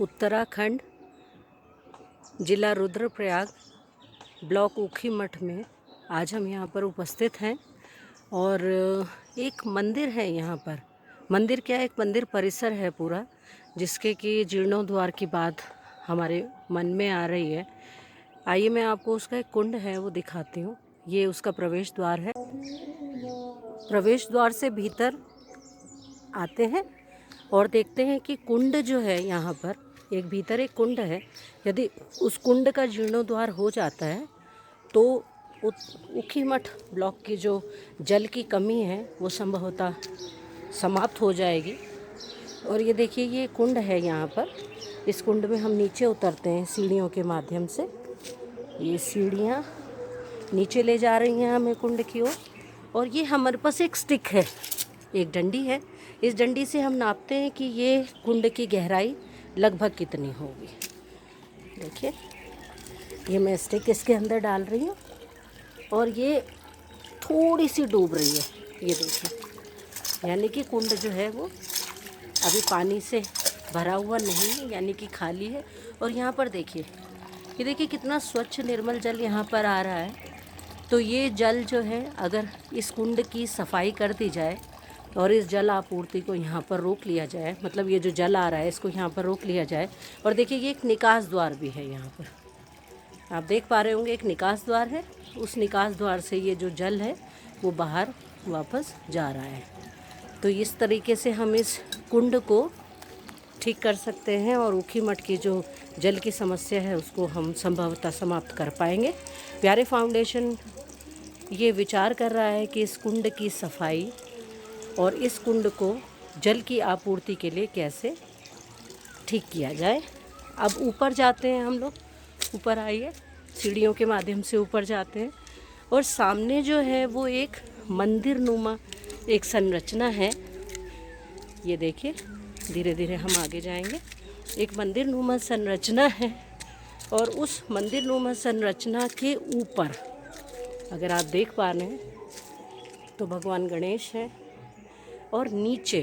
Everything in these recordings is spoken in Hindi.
उत्तराखंड, जिला रुद्रप्रयाग, ब्लॉक ऊखीमठ में आज हम यहाँ पर उपस्थित हैं। और एक मंदिर है यहाँ पर। मंदिर क्या, एक मंदिर परिसर है पूरा, जिसके कि जीर्णोद्धार की बात हमारे मन में आ रही है। आइए मैं आपको उसका एक कुंड है वो दिखाती हूँ। ये उसका प्रवेश द्वार है। प्रवेश द्वार से भीतर आते हैं और देखते हैं कि कुंड जो है यहाँ पर, एक भीतर एक कुंड है। यदि उस कुंड का जीर्णोद्धार हो जाता है तो ऊखीमठ ब्लॉक की जो जल की कमी है वो संभवतः समाप्त हो जाएगी। और ये देखिए, ये कुंड है यहाँ पर। इस कुंड में हम नीचे उतरते हैं सीढ़ियों के माध्यम से। ये सीढ़ियाँ नीचे ले जा रही हैं हमें कुंड की ओर। और ये हमारे पास एक स्टिक है, एक डंडी है। इस डंडी से हम नापते हैं कि ये कुंड की गहराई लगभग कितनी होगी। देखिए, ये मैं स्टिक इसके अंदर डाल रही हूँ और ये थोड़ी सी डूब रही है। ये देखिए, यानी कि कुंड जो है वो अभी पानी से भरा हुआ नहीं है, यानी कि खाली है। और यहाँ पर देखिए, ये देखिए कितना स्वच्छ निर्मल जल यहाँ पर आ रहा है। तो ये जल जो है, अगर इस कुंड की सफाई कर दी जाए और इस जल आपूर्ति को यहाँ पर रोक लिया जाए, मतलब ये जो जल आ रहा है इसको यहाँ पर रोक लिया जाए। और देखिए, ये एक निकास द्वार भी है यहाँ पर, आप देख पा रहे होंगे, एक निकास द्वार है। उस निकास द्वार से ये जो जल है वो बाहर वापस जा रहा है। तो इस तरीके से हम इस कुंड को ठीक कर सकते हैं और ऊखीमठ की जो जल की समस्या है उसको हम संभवतः समाप्त कर पाएंगे। प्यारे फाउंडेशन ये विचार कर रहा है कि इस कुंड की सफाई और इस कुंड को जल की आपूर्ति के लिए कैसे ठीक किया जाए। अब ऊपर जाते हैं हम लोग। ऊपर आइए, सीढ़ियों के माध्यम से ऊपर जाते हैं और सामने जो है वो एक मंदिर नुमा एक संरचना है। ये देखिए, धीरे धीरे हम आगे जाएंगे। एक मंदिर नुमा संरचना है और उस मंदिर नुमा संरचना के ऊपर अगर आप देख पा रहे हैं तो भगवान गणेश है और नीचे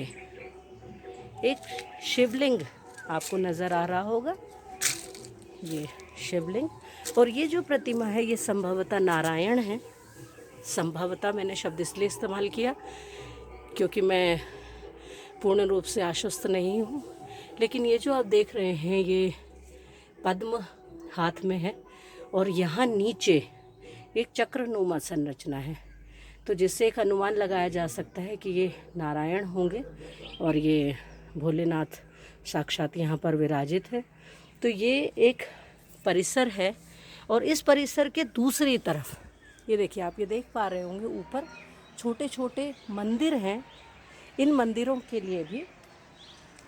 एक शिवलिंग आपको नज़र आ रहा होगा। ये शिवलिंग, और ये जो प्रतिमा है ये संभवतः नारायण है। संभवतः मैंने शब्द इसलिए इस्तेमाल किया क्योंकि मैं पूर्ण रूप से आश्वस्त नहीं हूँ। लेकिन ये जो आप देख रहे हैं ये पद्म हाथ में है और यहाँ नीचे एक चक्रनुमा संरचना है, तो जिससे एक अनुमान लगाया जा सकता है कि ये नारायण होंगे और ये भोलेनाथ साक्षात यहाँ पर विराजित है। तो ये एक परिसर है और इस परिसर के दूसरी तरफ ये देखिए, आप ये देख पा रहे होंगे ऊपर छोटे छोटे मंदिर हैं। इन मंदिरों के लिए भी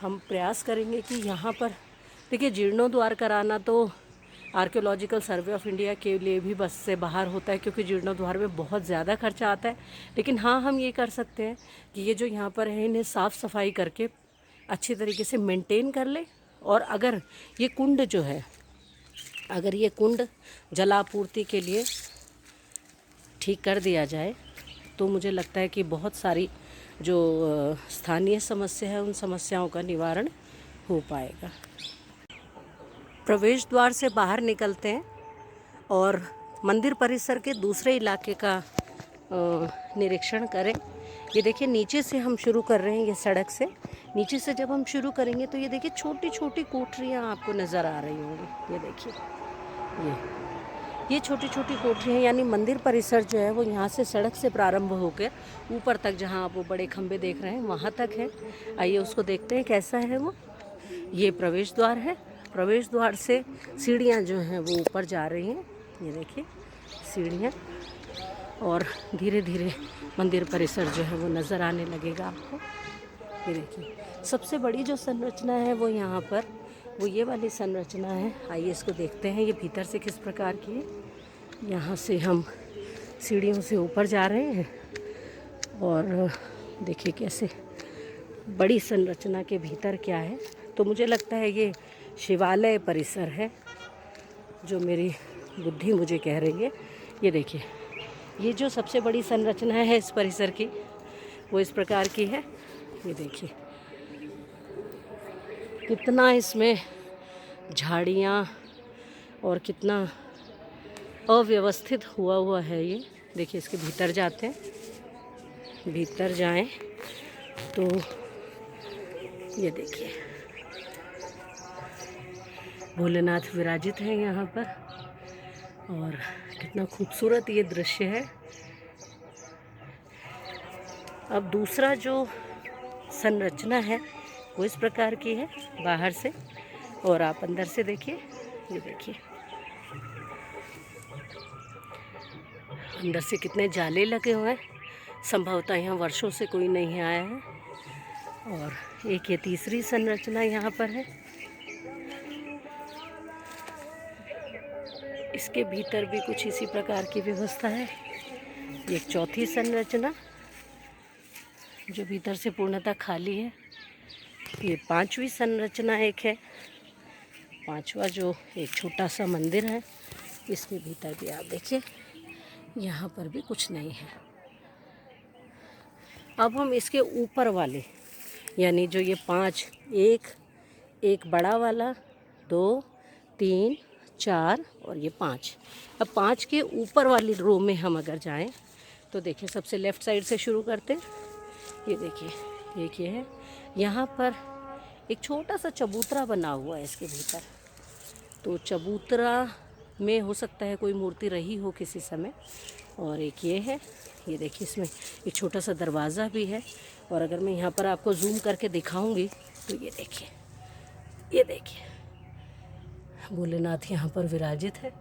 हम प्रयास करेंगे कि यहाँ पर देखिए, जीर्णोद्धार कराना तो आर्कियोलॉजिकल सर्वे ऑफ इंडिया के लिए भी बस से बाहर होता है, क्योंकि जीर्णोद्धार में बहुत ज़्यादा खर्चा आता है। लेकिन हाँ, हम ये कर सकते हैं कि ये जो यहाँ पर है इन्हें साफ़ सफाई करके अच्छी तरीके से मेंटेन कर ले। और अगर ये कुंड जो है, अगर ये कुंड जलापूर्ति के लिए ठीक कर दिया जाए तो मुझे लगता है कि बहुत सारी जो स्थानीय समस्या है उन समस्याओं का निवारण हो पाएगा। प्रवेश द्वार से बाहर निकलते हैं और मंदिर परिसर के दूसरे इलाके का निरीक्षण करें। ये देखिए, नीचे से हम शुरू कर रहे हैं, ये सड़क से नीचे से जब हम शुरू करेंगे तो ये देखिए छोटी छोटी कोठरियाँ आपको नज़र आ रही होंगी। ये देखिए, ये छोटी छोटी कोठरियाँ, यानी मंदिर परिसर जो है वो यहाँ से सड़क से प्रारंभ होकर ऊपर तक, जहाँ आप वो बड़े खंभे देख रहे हैं वहाँ तक है। आइए उसको देखते हैं कैसा है वो। ये प्रवेश द्वार है। प्रवेश द्वार से सीढ़ियाँ जो हैं वो ऊपर जा रही हैं। ये देखिए सीढ़ियाँ, और धीरे धीरे मंदिर परिसर जो है वो नज़र आने लगेगा आपको। ये देखिए, सबसे बड़ी जो संरचना है वो यहाँ पर वो ये वाली संरचना है। आइए इसको देखते हैं ये भीतर से किस प्रकार की है। यहाँ से हम सीढ़ियों से ऊपर जा रहे हैं और देखिए कैसे बड़ी संरचना के भीतर क्या है। तो मुझे लगता है ये शिवालय परिसर है, जो मेरी बुद्धि मुझे कह रही है। ये देखिए, ये जो सबसे बड़ी संरचना है इस परिसर की वो इस प्रकार की है। ये देखिए कितना इसमें झाड़ियाँ और कितना अव्यवस्थित हुआ है ये। देखिए इसके भीतर जाते हैं, भीतर जाएं तो ये देखिए भोलेनाथ विराजित हैं यहाँ पर, और कितना खूबसूरत ये दृश्य है। अब दूसरा जो संरचना है वो इस प्रकार की है बाहर से, और आप अंदर से देखिए। ये देखिए अंदर से कितने जाले लगे हुए हैं, संभवतः यहाँ वर्षों से कोई नहीं आया है। और एक ये तीसरी संरचना यहाँ पर है, इसके भीतर भी कुछ इसी प्रकार की व्यवस्था है। एक चौथी संरचना जो भीतर से पूर्णतः खाली है। ये पांचवी संरचना एक है, पांचवा जो एक छोटा सा मंदिर है, इसके भीतर भी आप देखिए यहाँ पर भी कुछ नहीं है। अब हम इसके ऊपर वाले यानी जो ये 5, एक बड़ा वाला, 2, 3, 4 और ये 5, अब 5 के ऊपर वाली रो में हम अगर जाएं तो देखिए सबसे लेफ़्ट साइड से शुरू करते हैं। ये देखिए एक ये है, यहाँ पर एक छोटा सा चबूतरा बना हुआ है इसके भीतर। तो चबूतरा में हो सकता है कोई मूर्ति रही हो किसी समय। और एक ये है, ये देखिए इसमें एक छोटा सा दरवाज़ा भी है। और अगर मैं यहाँ पर आपको जूम करके दिखाऊंगी तो ये देखिए भोलेनाथ यहाँ पर विराजित है।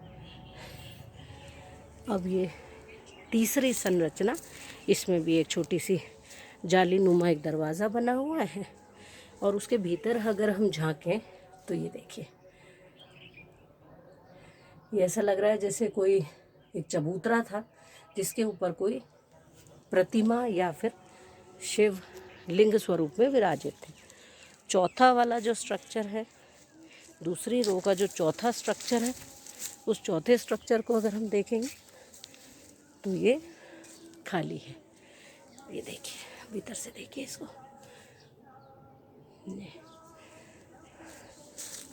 अब ये तीसरी संरचना, इसमें भी एक छोटी सी जाली नुमा एक दरवाज़ा बना हुआ है, और उसके भीतर अगर हम झांकें तो ये देखिए ये ऐसा लग रहा है जैसे कोई एक चबूतरा था जिसके ऊपर कोई प्रतिमा या फिर शिव लिंग स्वरूप में विराजित थे। चौथा वाला जो स्ट्रक्चर है, दूसरी रो का जो चौथा स्ट्रक्चर है, उस चौथे स्ट्रक्चर को अगर हम देखेंगे तो ये खाली है। ये देखिए भीतर से देखिए इसको।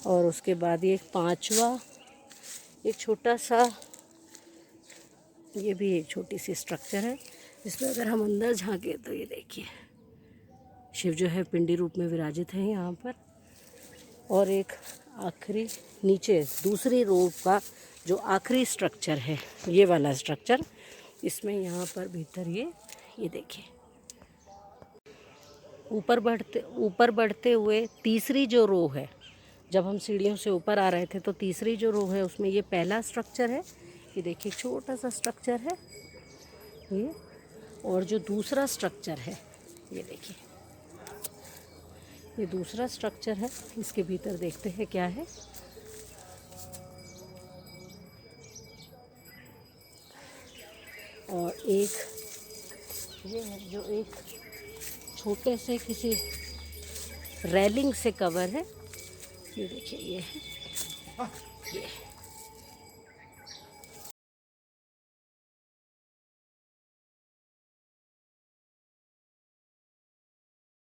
और उसके बाद ये एक पांचवा, एक छोटा सा, ये भी एक छोटी सी स्ट्रक्चर है, जिसमें अगर हम अंदर झांके तो ये देखिए शिव जो है पिंडी रूप में विराजित है यहाँ पर। और एक आखिरी नीचे दूसरी रो का जो आखिरी स्ट्रक्चर है, ये वाला स्ट्रक्चर, इसमें यहाँ पर भीतर ये देखिए ऊपर बढ़ते हुए तीसरी जो रो है, जब हम सीढ़ियों से ऊपर आ रहे थे तो तीसरी जो रो है उसमें ये पहला स्ट्रक्चर है। ये देखिए छोटा सा स्ट्रक्चर है ये। और जो दूसरा स्ट्रक्चर है ये देखिए, ये दूसरा स्ट्रक्चर है, इसके भीतर देखते हैं क्या है। और एक ये है जो एक छोटे से किसी रेलिंग से कवर है। ये देखिए ये है, ये